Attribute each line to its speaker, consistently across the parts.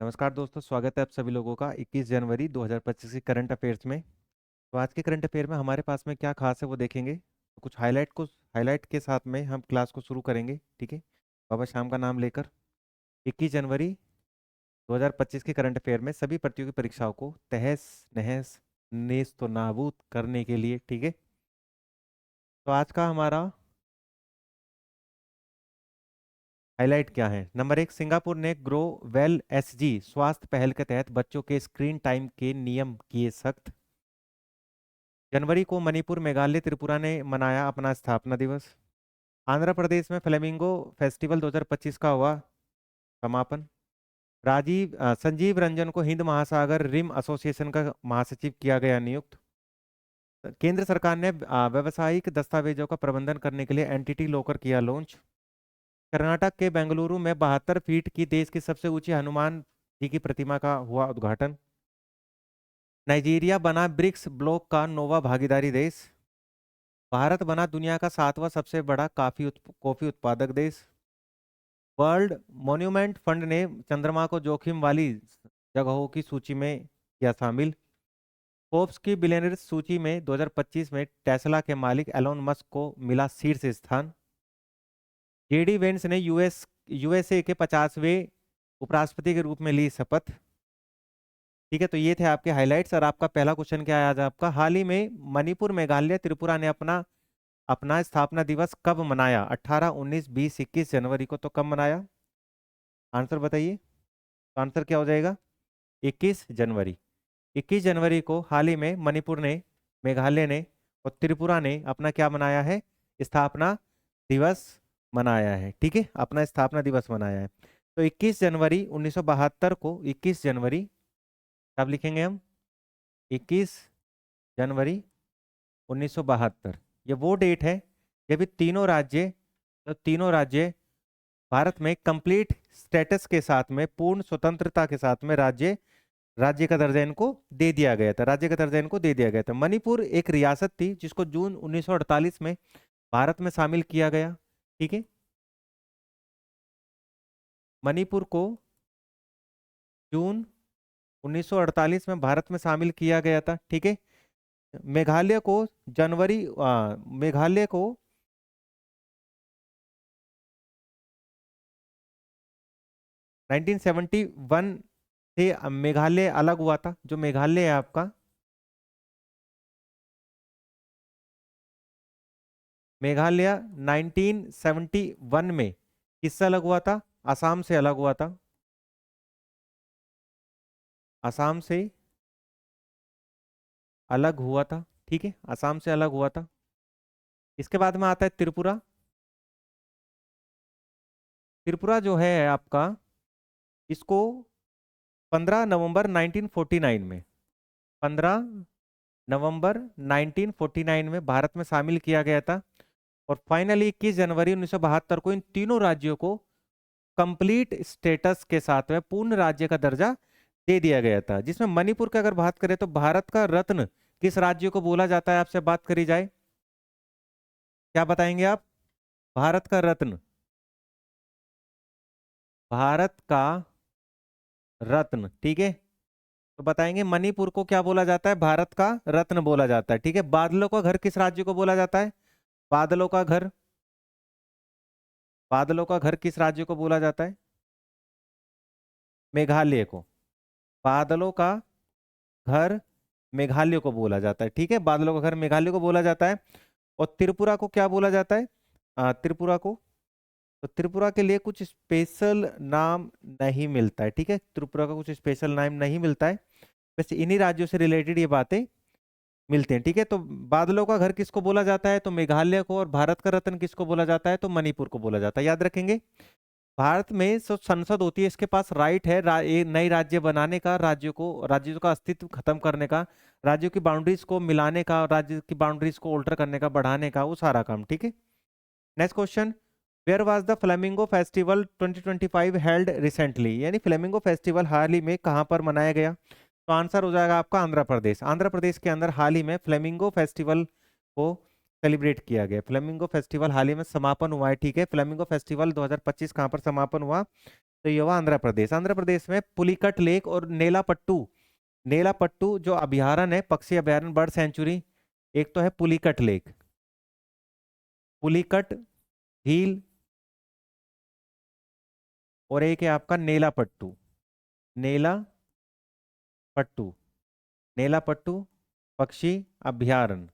Speaker 1: नमस्कार दोस्तों, स्वागत है आप सभी लोगों का 21 जनवरी 2025 की करंट अफेयर्स में। तो आज के करंट अफेयर में हमारे पास में क्या खास है वो देखेंगे। तो कुछ हाईलाइट के साथ में हम क्लास को शुरू करेंगे, ठीक है। बाबा शाम का नाम लेकर 21 जनवरी 2025 के करंट अफेयर में सभी प्रतियोगी परीक्षाओं को तहस नहस नेस्त नाबूद करने के लिए, ठीक है। तो आज का हमारा हाईलाइट क्या है। नंबर 1, सिंगापुर ने ग्रो वेल एसजी स्वास्थ्य पहल के तहत बच्चों के स्क्रीन टाइम के नियम किए सख्त। जनवरी को मणिपुर, मेघालय, त्रिपुरा ने मनाया अपना स्थापना दिवस। आंध्र प्रदेश में फ्लेमिंगो फेस्टिवल 2025 का हुआ समापन। संजीव रंजन को हिंद महासागर रिम एसोसिएशन का महासचिव किया गया नियुक्त। केंद्र सरकार ने व्यावसायिक दस्तावेजों का प्रबंधन करने के लिए एंटिटी लॉकर किया लॉन्च। कर्नाटक के बेंगलुरु में 72 फीट की देश की सबसे ऊंची हनुमान जी की प्रतिमा का हुआ उद्घाटन। नाइजीरिया बना ब्रिक्स ब्लॉक का नोवा भागीदारी देश। भारत बना दुनिया का 7वां सबसे बड़ा कॉफी उत्पादक देश। वर्ल्ड मॉन्यूमेंट फंड ने चंद्रमा को जोखिम वाली जगहों की सूची में किया शामिल। फोर्ब्स की बिलियनर्स सूची में 2025 में टेस्ला के मालिक एलोन मस्क को मिला शीर्ष स्थान। जेडी वेंस ने यूएसए के 50वें उपराष्ट्रपति के रूप में ली शपथ। ठीक है, तो ये थे आपके हाइलाइट्स। और आपका पहला क्वेश्चन क्या है आज आपका। हाल ही में मणिपुर, मेघालय, त्रिपुरा ने अपना अपना स्थापना दिवस कब मनाया। 18, 19, 20, 21 जनवरी को तो कब मनाया। आंसर बताइए। तो आंसर क्या हो जाएगा, 21 जनवरी। 21 जनवरी को हाल ही में मणिपुर ने, मेघालय ने और त्रिपुरा ने अपना क्या मनाया है, स्थापना दिवस मनाया है। ठीक है, अपना स्थापना दिवस मनाया है। तो 21 जनवरी 1972 को, 21 जनवरी कब लिखेंगे हम, 21 जनवरी 1972। ये वो डेट है जब ये तीनों राज्य भारत में कंप्लीट स्टेटस के साथ में, पूर्ण स्वतंत्रता के साथ में राज्य राज्य का दर्जा इनको दे दिया गया था। राज्य का दर्जा इनको दे दिया गया था। मणिपुर एक रियासत थी जिसको जून 1948 में भारत में शामिल किया गया। ठीक है, मणिपुर को जून 1948 में भारत में शामिल किया गया था। ठीक है, मेघालय को मेघालय को 1971 से मेघालय अलग हुआ था। जो मेघालय है आपका, मेघालय 1971 में किससे अलग हुआ था, असम से अलग हुआ था। असम से अलग हुआ था। ठीक है, असम से अलग हुआ था। इसके बाद में आता है त्रिपुरा। त्रिपुरा जो है आपका, इसको 15 नवंबर 1949 में, 15 नवंबर 1949 में भारत में शामिल किया गया था। और फाइनली 21 जनवरी 1972 को इन तीनों राज्यों को कंप्लीट स्टेटस के साथ में पूर्ण राज्य का दर्जा दे दिया गया था। जिसमें मणिपुर की अगर बात करें तो भारत का रत्न किस राज्य को बोला जाता है, आपसे बात करी जाए, क्या बताएंगे आप। भारत का रत्न, भारत का रत्न, ठीक है। तो बताएंगे मणिपुर को क्या बोला जाता है, भारत का रत्न बोला जाता है। ठीक है, बादलों का घर किस राज्य को बोला जाता है, बादलों का घर, बादलों का घर किस राज्य को बोला जाता है, मेघालय को। बादलों का घर मेघालय को बोला जाता है। ठीक है, बादलों का घर मेघालय को बोला जाता है। और त्रिपुरा को क्या बोला जाता है, त्रिपुरा को, तो त्रिपुरा के लिए कुछ स्पेशल नाम नहीं मिलता है। ठीक है, त्रिपुरा का कुछ स्पेशल नाम नहीं मिलता है। वैसे इन्हीं राज्यों से रिलेटेड ये बातें मिलते हैं। ठीक है, तो बादलों का घर किसको बोला जाता है, तो मेघालय को। और भारत का रत्न किसको बोला जाता है, तो मणिपुर को बोला जाता है। याद रखेंगे, भारत में जो संसद होती है, इसके पास राइट है नई राज्य बनाने का, राज्यों का अस्तित्व खत्म करने का, राज्यों की बाउंड्रीज को मिलाने का, राज्य की बाउंड्रीज को ऑल्टर करने का, बढ़ाने का, वो सारा काम। ठीक है, next question, where was the flamingo festival 2025 held recently. यानी फ्लेमिंगो फेस्टिवल हाल ही में कहां पर मनाया गया। तो आंसर हो जाएगा आपका आंध्र प्रदेश। आंध्र प्रदेश के अंदर हाल ही में फ्लेमिंगो फेस्टिवल को सेलिब्रेट किया गया। फ्लेमिंगो फेस्टिवल हाल ही में समापन हुआ है। ठीक है, फ्लेमिंगो फेस्टिवल 2025 कहां पर समापन हुआ, तो ये हुआ आंध्र प्रदेश। आंध्र प्रदेश में पुलिकट लेक और नेलापट्टू, नेलापट्टू जो अभयारण्य है, पक्षी अभयारण्य, बर्ड सेंचुरी, एक तो है पुलिकट लेक, पुलिकट झील, और एक है आपका नेलापट्टू, नेलापट्टू, नेलापट्टू पक्षी अभयारण्य,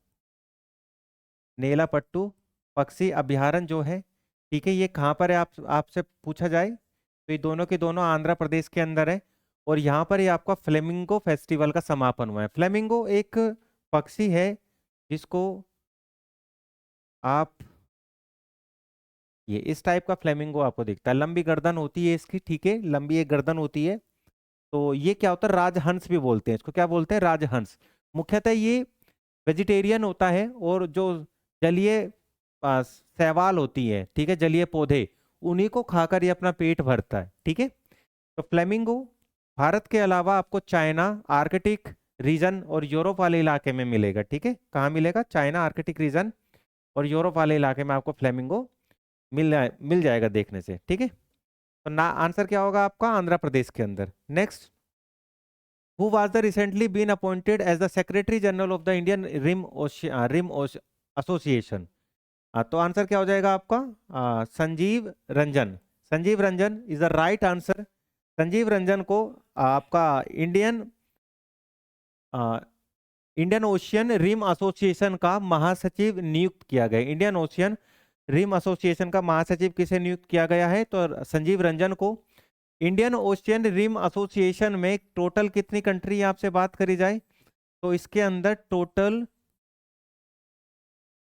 Speaker 1: नेलापट्टू पक्षी अभयारण्य जो है, ठीक है, ये कहाँ पर है, आप आपसे पूछा जाए तो ये दोनों के दोनों आंध्र प्रदेश के अंदर है। और यहाँ पर ये आपका फ्लेमिंगो फेस्टिवल का समापन हुआ है। फ्लेमिंगो एक पक्षी है जिसको आप, ये इस टाइप का फ्लेमिंगो आपको दिखता है, लंबी गर्दन होती है इसकी, ठीक है, लंबी एक गर्दन होती है। तो ये क्या होता है, राजहंस भी बोलते हैं इसको, क्या बोलते हैं, राजहंस। मुख्यतः ये वेजिटेरियन होता है, और जो जलीय शैवाल होती है, ठीक है, जलीय पौधे, उन्हीं को खाकर ये अपना पेट भरता है, ठीक है। तो फ्लेमिंगो भारत के अलावा आपको चाइना, आर्कटिक रीजन और यूरोप वाले इलाके में मिलेगा, ठीक है। कहाँ मिलेगा, चाइना, आर्कटिक रीजन और यूरोप वाले इलाके में आपको फ्लेमिंगो मिल जाएगा देखने से, ठीक है। तो ना आंसर क्या होगा आपका, आंध्र प्रदेश के अंदर। Next, who was the recently been appointed as the secretary general of the Indian rim association. तो आंसर क्या हो जाएगा आपका, Sanjeev Ranjan. Sanjeev Ranjan is the right answer. Sanjeev Ranjan को आपका इंडियन ओशियन रिम एसोसिएशन का महासचिव नियुक्त किया गया। इंडियन ओशियन रिम एसोसिएशन का महासचिव किसे नियुक्त किया गया है, तो संजीव रंजन को। इंडियन ओशियन रिम एसोसिएशन में टोटल कितनी कंट्री आपसे बात करी जाए, तो इसके अंदर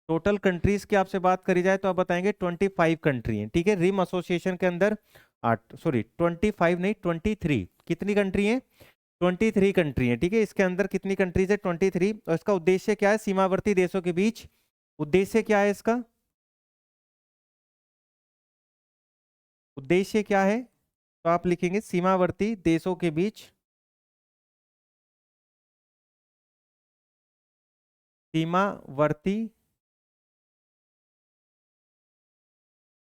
Speaker 1: टोटल कंट्रीज की आपसे बात करी जाए तो आप बताएंगे 25 कंट्री हैं, ठीक है। रिम एसोसिएशन के अंदर 25 नहीं 23, कितनी कंट्री हैं, 23 कंट्री हैं, ठीक है। इसके अंदर कितनी कंट्रीज है, 23। और इसका उद्देश्य क्या है, सीमावर्ती देशों के बीच, उद्देश्य क्या है इसका, उद्देश्य क्या है, तो आप लिखेंगे सीमावर्ती देशों के बीच, सीमावर्ती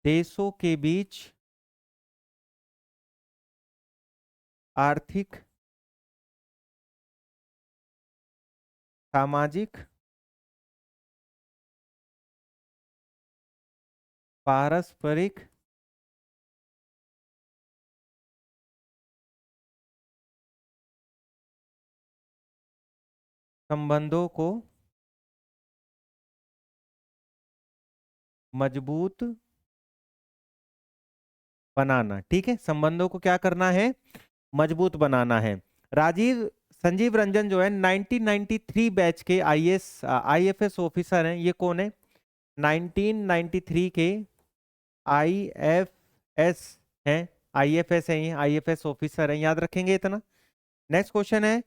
Speaker 1: देशों के बीच आर्थिक, सामाजिक, पारस्परिक संबंधों को मजबूत बनाना, ठीक है। संबंधों को क्या करना है, मजबूत बनाना है। संजीव रंजन जो है 1993 बैच के आईएफएस ऑफिसर हैं। ये कौन है, 1993 के आईएफएस हैं, आईएफएस है, ये आईएफएस ऑफिसर हैं, याद रखेंगे इतना। नेक्स्ट क्वेश्चन है,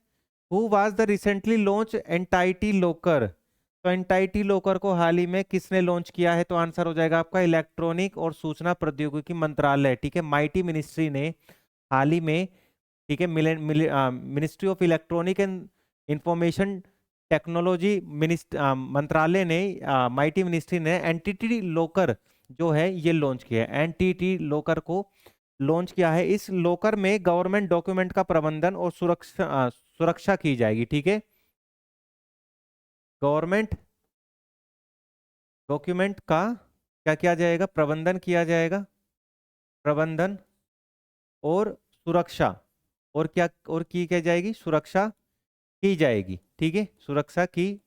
Speaker 1: who was the recently launch entity locker. तो एंटाइटी लोकर को हाल ही में किसने लॉन्च किया है, तो आंसर हो जाएगा आपका इलेक्ट्रॉनिक और सूचना प्रौद्योगिकी मंत्रालय, ठीक है। माइटी मिनिस्ट्री ने हाल ही में, ठीक है, ministry of electronic and information technology मंत्रालय ने, माइटी मिनिस्ट्री ने एंटिटी लोकर जो है ये लॉन्च किया है। एंटिटी लोकर को लॉन्च किया है। इस लोकर में गवर्नमेंट डॉक्यूमेंट का प्रबंधन और सुरक्षा की जाएगी, ठीक है। गवर्नमेंट डॉक्यूमेंट का क्या किया जाएगा, प्रबंधन किया जाएगा, प्रबंधन और सुरक्षा, और क्या, और की क्या जाएगी, सुरक्षा की जाएगी, ठीक है, सुरक्षा की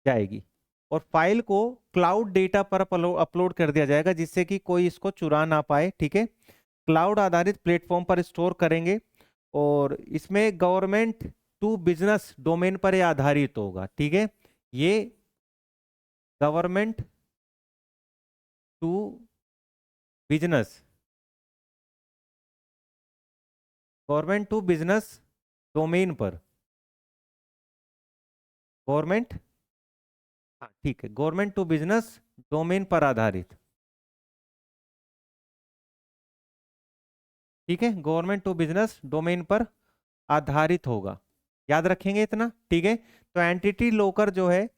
Speaker 1: जाएगी। और फाइल को क्लाउड डेटा पर अपलोड कर दिया जाएगा जिससे कि कोई इसको चुरा ना पाए, ठीक है। क्लाउड आधारित प्लेटफॉर्म पर स्टोर करेंगे, और इसमें गवर्नमेंट टू बिजनेस डोमेन पर यह आधारित होगा, ठीक है। ये government to business, government to business domain पर, गवर्नमेंट, हाँ ठीक है, गवर्नमेंट टू बिजनेस डोमेन पर आधारित, ठीक है, गवर्नमेंट टू बिजनेस डोमेन पर आधारित होगा, याद रखेंगे इतना, ठीक है। तो एंटिटी लोकर जो है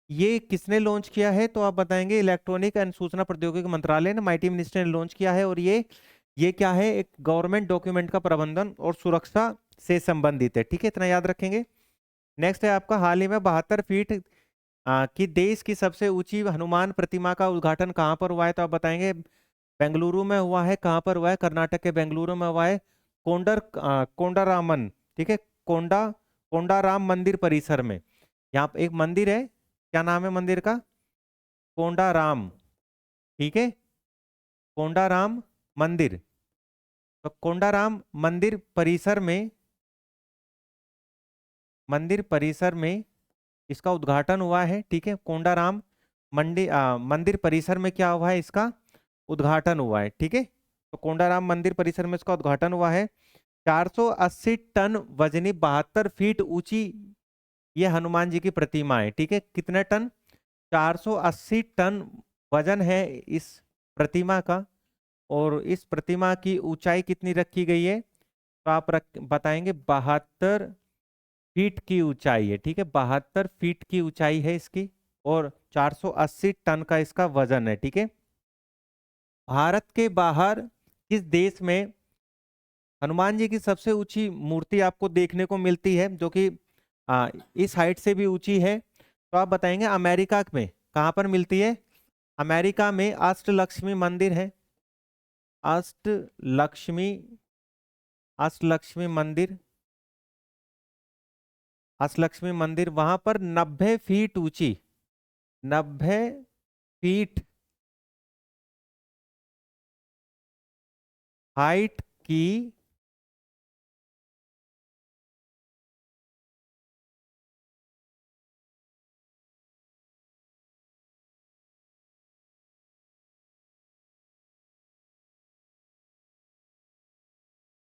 Speaker 1: ये किसने लॉन्च किया है, तो आप बताएंगे इलेक्ट्रॉनिक एंड सूचना प्रौद्योगिकी मंत्रालय ने, माइटी मिनिस्टर ने लॉन्च किया है। और ये ये क्या है, एक गवर्नमेंट डॉक्यूमेंट का प्रबंधन और सुरक्षा से संबंधित है, ठीक है, इतना याद रखेंगे। नेक्स्ट है आपका, हाल ही में 72 फीट की देश की सबसे ऊंची हनुमान प्रतिमा का उद्घाटन कहाँ पर हुआ है, तो आप बताएंगे बेंगलुरु में हुआ है। कहाँ पर हुआ है, कर्नाटक के बेंगलुरु में हुआ है, कोंडारामन, ठीक है, कोंडाराम मंदिर परिसर में। यहाँ पे एक मंदिर है, क्या नाम है मंदिर का, कोंडाराम, ठीक है, कोंडाराम मंदिर। तो कोंडाराम मंदिर परिसर में इसका उद्घाटन हुआ है, ठीक है, कोंडाराम मंदिर परिसर में क्या हुआ है, इसका उद्घाटन हुआ है, ठीक है। तो कोंडाराम मंदिर परिसर में इसका उद्घाटन हुआ है। 480 टन वजनी 72 फीट ऊंची ये हनुमान जी की प्रतिमा है, ठीक है, कितने टन, 480 टन वजन है इस प्रतिमा का। और इस प्रतिमा की ऊंचाई कितनी रखी गई है, तो आप बताएंगे 72 फीट की ऊंचाई है, ठीक है, 72 फीट की ऊंचाई है इसकी, और 480 टन का इसका वजन है, ठीक है। भारत के बाहर किस देश में हनुमान जी की सबसे ऊंची मूर्ति आपको देखने को मिलती है, जो कि इस हाइट से भी ऊंची है, तो आप बताएंगे अमेरिका में। कहाँ पर मिलती है, अमेरिका में अष्टलक्ष्मी मंदिर है, अष्टलक्ष्मी अष्टलक्ष्मी मंदिर, अष्टलक्ष्मी मंदिर वहां पर 90 फीट ऊंची, 90 फीट हाइट की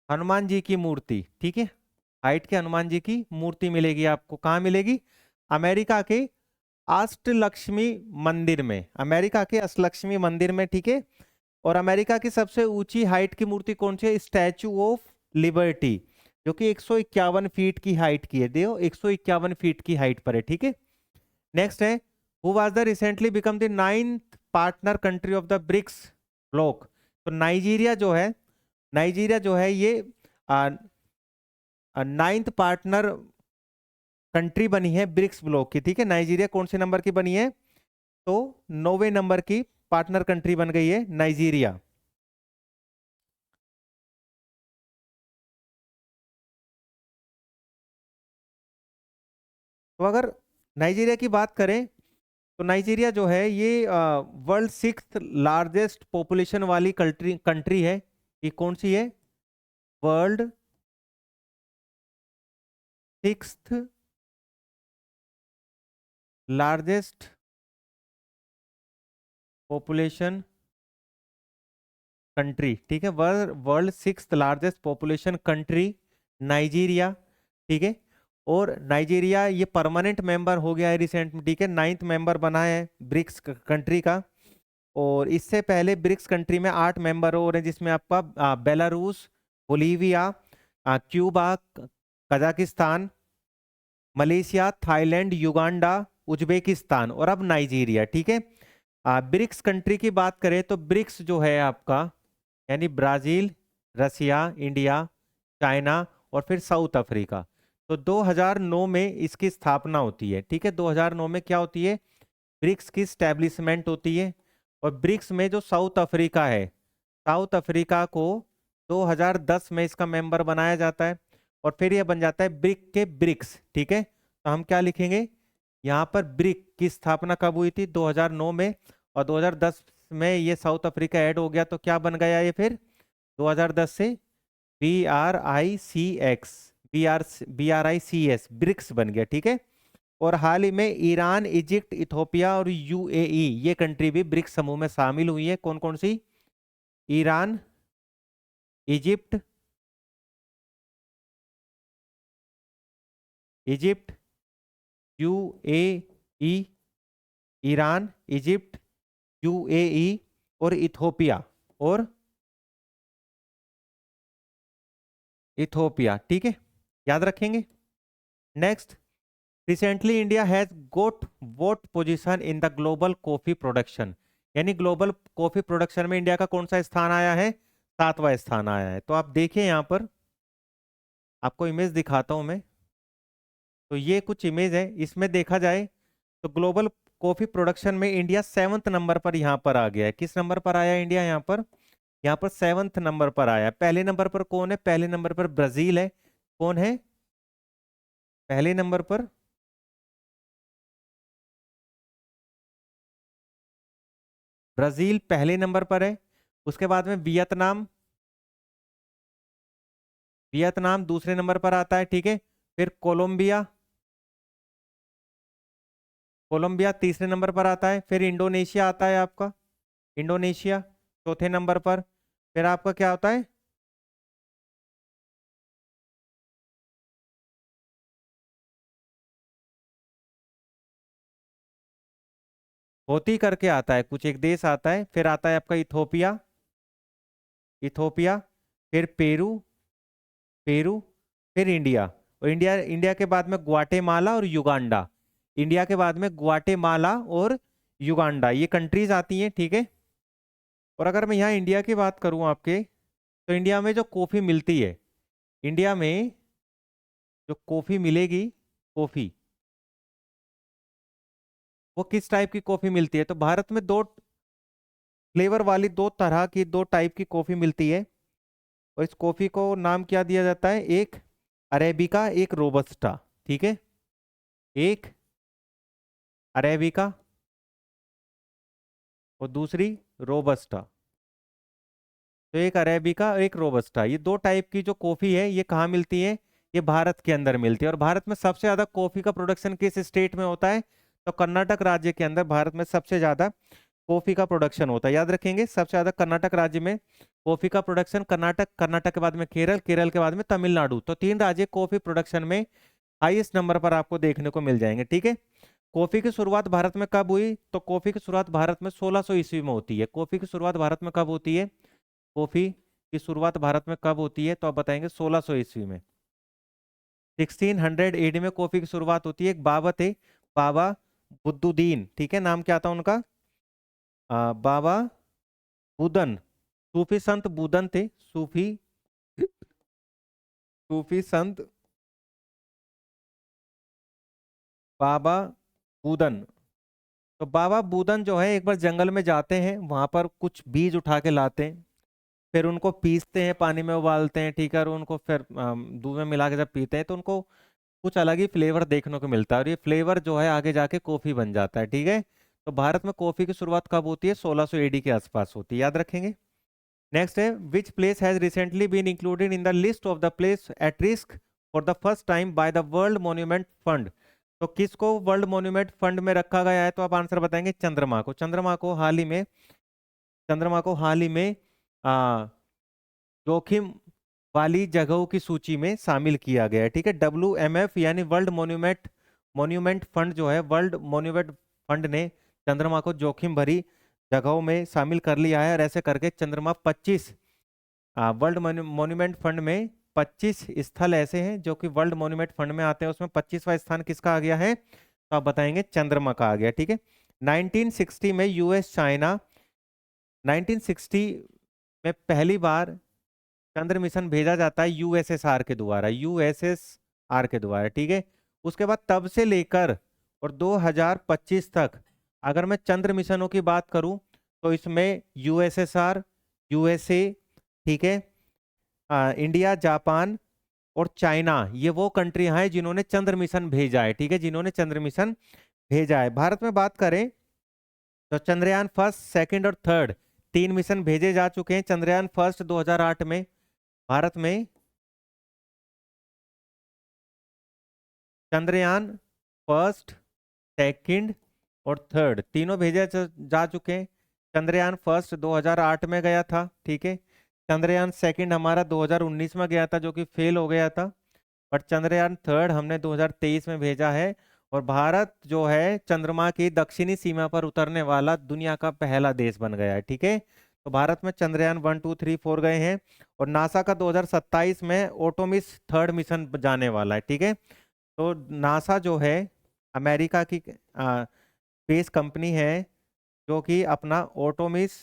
Speaker 1: हनुमान जी की मूर्ति, ठीक है, हाइट के हनुमान जी की मूर्ति मिलेगी आपको, कहाँ मिलेगी, अमेरिका के अष्टलक्ष्मी मंदिर में, अमेरिका के अष्टलक्ष्मी मंदिर में, ठीक है। और अमेरिका की सबसे ऊंची हाइट की मूर्ति कौन सी है, स्टैचू ऑफ लिबर्टी, जो कि 151 फीट की हाइट की है, देखो 151 फीट की हाइट पर है, ठीक है। नेक्स्ट है, who was the recently become the 9th partner country of the BRICS bloc. तो नाइजीरिया जो है ये 9th पार्टनर कंट्री बनी है ब्रिक्स ब्लॉक की, ठीक है। नाइजीरिया कौन से नंबर की बनी है, तो 9वें नंबर की पार्टनर कंट्री बन गई है नाइजीरिया। तो अगर नाइजीरिया की बात करें, तो नाइजीरिया जो है ये वर्ल्ड 6th लार्जेस्ट पॉपुलेशन वाली कंट्री है। ये कौन सी है, world 6th largest population country, ठीक है, world 6th largest population country Nigeria, ठीक है। और नाइजीरिया ये परमानेंट मेंबर हो गया है रिसेंट में, ठीक है, 9th मेंबर बना है ब्रिक्स कंट्री का। और इससे पहले ब्रिक्स कंट्री में 8 मेंबर और हैं, जिसमें आपका Belarus, Bolivia, Cuba, Kazakhstan, Malaysia, Thailand, Uganda, Uzbekistan और अब नाइजीरिया, ठीक है। ब्रिक्स कंट्री की बात करें तो ब्रिक्स जो है आपका, यानी ब्राजील, रसिया, इंडिया, चाइना और फिर साउथ अफ्रीका। तो 2009 में इसकी स्थापना होती है, ठीक है, 2009 में क्या होती है, ब्रिक्स की स्टैब्लिशमेंट होती है। और ब्रिक्स में जो साउथ अफ्रीका है, साउथ अफ्रीका को 2010 में इसका मेंबर बनाया जाता है, और फिर यह बन जाता है ब्रिक के ब्रिक्स, ठीक है। तो हम क्या लिखेंगे, यहाँ पर ब्रिक की स्थापना कब हुई थी, 2009 में, और 2010 में ये साउथ अफ्रीका ऐड हो गया, तो क्या बन गया ये फिर 2010 से BRICS ब्रिक्स बन गया, ठीक है। और हाल ही में ईरान, इजिप्ट, इथोपिया और UAE ये कंट्री भी ब्रिक्स समूह में शामिल हुई है। कौन कौन सी, Iran, Egypt, Egypt, UAE, Iran, Egypt, UAE और इथोपिया, और इथोपिया, ठीक है, याद रखेंगे। Next, recently India has got what position in the global coffee production, यानी ग्लोबल कॉफी प्रोडक्शन में इंडिया का कौन सा स्थान आया है, 7वां स्थान आया है। तो आप देखिए यहाँ पर, आपको इमेज दिखाता हूं मैं। तो ये कुछ इमेज है, इसमें देखा जाए तो ग्लोबल कॉफी प्रोडक्शन में इंडिया 7वें नंबर पर यहाँ पर आ गया है। किस नंबर पर आया इंडिया यहाँ पर? यहाँ पर 7वें नंबर पर आया है। पहले नंबर पर कौन है? पहले नंबर पर ब्राजील है। कौन है पहले नंबर पर? ब्राजील पहले नंबर पर है। उसके बाद में वियतनाम, वियतनाम दूसरे नंबर पर आता है, ठीक है। फिर कोलंबिया, कोलंबिया तीसरे नंबर पर आता है। फिर इंडोनेशिया आता है आपका, इंडोनेशिया चौथे नंबर पर। फिर आपका क्या होता है? होती करके आता है, कुछ एक देश आता है। फिर आता है आपका इथोपिया, इथोपिया। फिर पेरू, पेरू। फिर इंडिया, और इंडिया, इंडिया के बाद में ग्वाटेमाला और युगांडा। इंडिया के बाद में ग्वाटेमाला और युगांडा, ये कंट्रीज आती हैं, ठीक है। और अगर मैं यहाँ इंडिया की बात करूँ आपके, तो इंडिया में जो कॉफी मिलती है, इंडिया में जो कॉफी मिलेगी, कॉफी, वो किस टाइप की कॉफी मिलती है? तो भारत में दो फ्लेवर वाली, दो तरह की, दो टाइप की कॉफी मिलती है। और इस कॉफी को नाम क्या दिया जाता है? एक अरेबिका, एक रोबस्टा, ठीक है। एक अरेबिका और दूसरी रोबस्टा। तो एक अरेबिका और एक रोबस्टा, ये दो टाइप की जो कॉफी है, ये कहाँ मिलती है? ये भारत के अंदर मिलती है। और भारत में सबसे ज्यादा कॉफी का प्रोडक्शन किस स्टेट में होता है? तो कर्नाटक राज्य के अंदर भारत में सबसे ज्यादा कॉफी का प्रोडक्शन होता है। याद रखेंगे, सबसे ज्यादा कर्नाटक राज्य में कॉफी का प्रोडक्शन, कर्नाटक, कर्नाटक के बाद में केरल, केरल के बाद में तमिलनाडु। तो तीन राज्य कॉफी प्रोडक्शन में हाईएस्ट नंबर पर आपको देखने को मिल जाएंगे, ठीक है। कॉफी की शुरुआत भारत में कब हुई? तो कॉफी की शुरुआत भारत में 1600 ईस्वी में होती है। कॉफी की शुरुआत भारत में कब होती है? कॉफी की शुरुआत भारत में कब होती है? तो आप बताएंगे 1600 ईस्वी में। 1600 एडी में कॉफी की शुरुआत होती है। एक बाबा थे, बाबा बुद्दुद्दीन, ठीक है, नाम क्या था उनका? बाबा बुदन, सूफी संत बुदन थे, सूफी, सूफी संत बाबा बुदन। तो बाबा बुदन जो है, एक बार जंगल में जाते हैं, वहां पर कुछ बीज उठा के लाते हैं। फिर उनको पीसते हैं, पानी में उबालते हैं, ठीक है। और उनको फिर दूध में मिला के जब पीते हैं, तो उनको कुछ अलग ही फ्लेवर देखने को मिलता है। और ये फ्लेवर जो है आगे जाके कॉफी बन जाता है, ठीक है। तो भारत में कॉफी की शुरुआत कब होती है? 1600 एडी के आसपास होती है, याद रखेंगे। नेक्स्ट है, which place has recently been included in the list of the place at risk for the first time by the world monument fund? तो किसको वर्ल्ड मॉन्यूमेंट फंड में रखा गया है? तो आप आंसर बताएंगे चंद्रमा को। चंद्रमा को हाल ही में, चंद्रमा को हाल ही में जोखिम वाली जगहों की सूची में शामिल किया गया है, ठीक है। WMF यानी वर्ल्ड मॉन्यूमेंट, मॉन्यूमेंट फंड जो है, वर्ल्ड मॉन्यूमेंट फंड ने चंद्रमा को जोखिम भरी जगहों में शामिल कर लिया है। और ऐसे करके चंद्रमा 25, वर्ल्ड मॉन्यूमेंट फंड में 25 स्थल ऐसे हैं जो कि वर्ल्ड मॉन्यूमेंट फंड में आते हैं। उसमें 25वां स्थान किसका आ गया है? तो आप बताएंगे चंद्रमा का आ गया, ठीक है। 1960 में यूएस चाइना, 1960 में पहली बार चंद्र मिशन भेजा जाता है यूएसएसआर के द्वारा, यूएसएसआर के द्वारा, ठीक है। उसके बाद तब से लेकर और 2025 तक अगर मैं चंद्र मिशनों की बात करूं, तो इसमें यूएसएसआर, यूएसए, ठीक है, इंडिया, जापान और चाइना, ये वो कंट्री हैं जिन्होंने चंद्र मिशन भेजा है, ठीक है, जिन्होंने चंद्र मिशन भेजा है। भारत में बात करें तो चंद्रयान फर्स्ट, सेकंड और थर्ड, तीन मिशन भेजे जा चुके हैं। चंद्रयान फर्स्ट 2008 में भारत में, चंद्रयान फर्स्ट, सेकंड और थर्ड तीनों भेजे जा चुके हैं। चंद्रयान फर्स्ट 2008 में गया था, ठीक है। चंद्रयान सेकंड हमारा 2019 में गया था, जो कि फेल हो गया था। बट चंद्रयान थर्ड हमने 2023 में भेजा है। और भारत जो है चंद्रमा की दक्षिणी सीमा पर उतरने वाला दुनिया का पहला देश बन गया है, ठीक है। तो भारत में चंद्रयान 1 2 3 4 गए हैं। और नासा का 2027 में ओटोमिस थर्ड मिशन जाने वाला है, ठीक है। तो नासा जो है अमेरिका की स्पेस कंपनी है, जो कि अपना ओटोमिस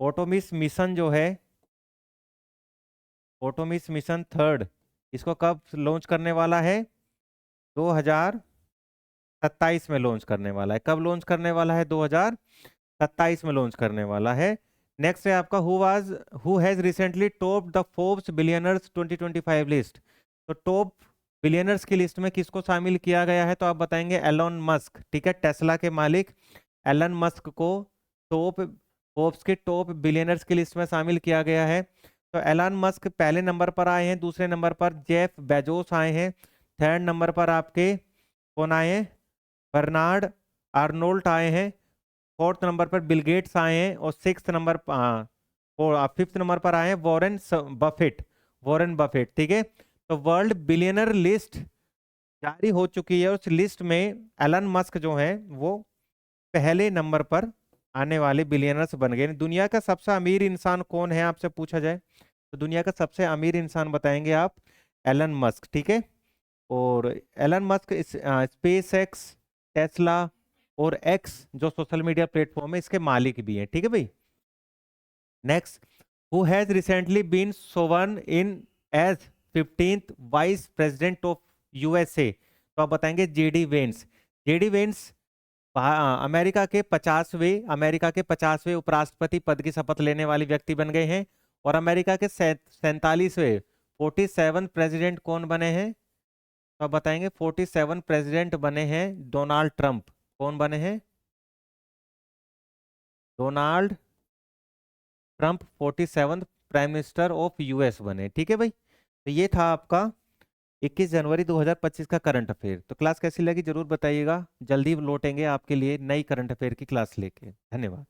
Speaker 1: ओटोमिस मिशन जो है, ओटोमिस मिशन थर्ड, इसको कब लॉन्च करने वाला है? 2027 में लॉन्च करने वाला है। कब लॉन्च करने वाला है? 2027 में लॉन्च करने वाला है। नेक्स्ट है आपका who has recently top the Forbes billionaires 2025 list. तो टॉप बिलियनर्स की लिस्ट में किसको शामिल किया गया है? तो आप बताएंगे एलोन मस्क। ठीक है, टेस्ला के मालिक एलन मस्क को टॉप फोर्ब्स के टॉप बिलियनर्स की लिस्ट में शामिल किया गया है। तो एलन मस्क पहले नंबर पर आए हैं, दूसरे नंबर पर जेफ बेजोस आए हैं, थर्ड नंबर पर आपके कौन आए हैं? बर्नार्ड आर्नोल्ट आए हैं, फोर्थ नंबर पर बिल गेट्स आए हैं, और फिफ्थ नंबर पर आए हैं बफेट। Warren Buffett. ठीक है, तो वर्ल्ड बिलियनर लिस्ट जारी हो चुकी है। उस लिस्ट में एलन मस्क जो है वो पहले नंबर पर आने वाले बिलियनर्स बन गए। दुनिया का सबसे अमीर इंसान कौन है आपसे पूछा जाए तो दुनिया का सबसे अमीर इंसान बताएंगे आप, एलन मस्क। ठीक है, और Elon Musk space X, Tesla और एक्स जो सोशल मीडिया प्लेटफॉर्म है इसके मालिक भी हैं। ठीक है भाई। Next, who has recently been sworn in as 15th vice president of USA. तो आप बताएंगे JD Vance. JD Vance America के 50वें उपराष्ट्रपति पद की शपथ लेने वाले व्यक्ति बन गए हैं। और अमेरिका के 47वें 47 प्रेसिडेंट कौन बने हैं? तो आप बताएंगे 47 प्रेसिडेंट बने हैं डोनाल्ड ट्रंप। कौन बने हैं? Donald Trump 47 prime minister of US बने। ठीक है भाई, तो ये था आपका 21 जनवरी 2025 का करंट अफेयर। तो क्लास कैसी लगी जरूर बताइएगा, जल्दी लौटेंगे आपके लिए नई करंट अफेयर की क्लास लेके। धन्यवाद।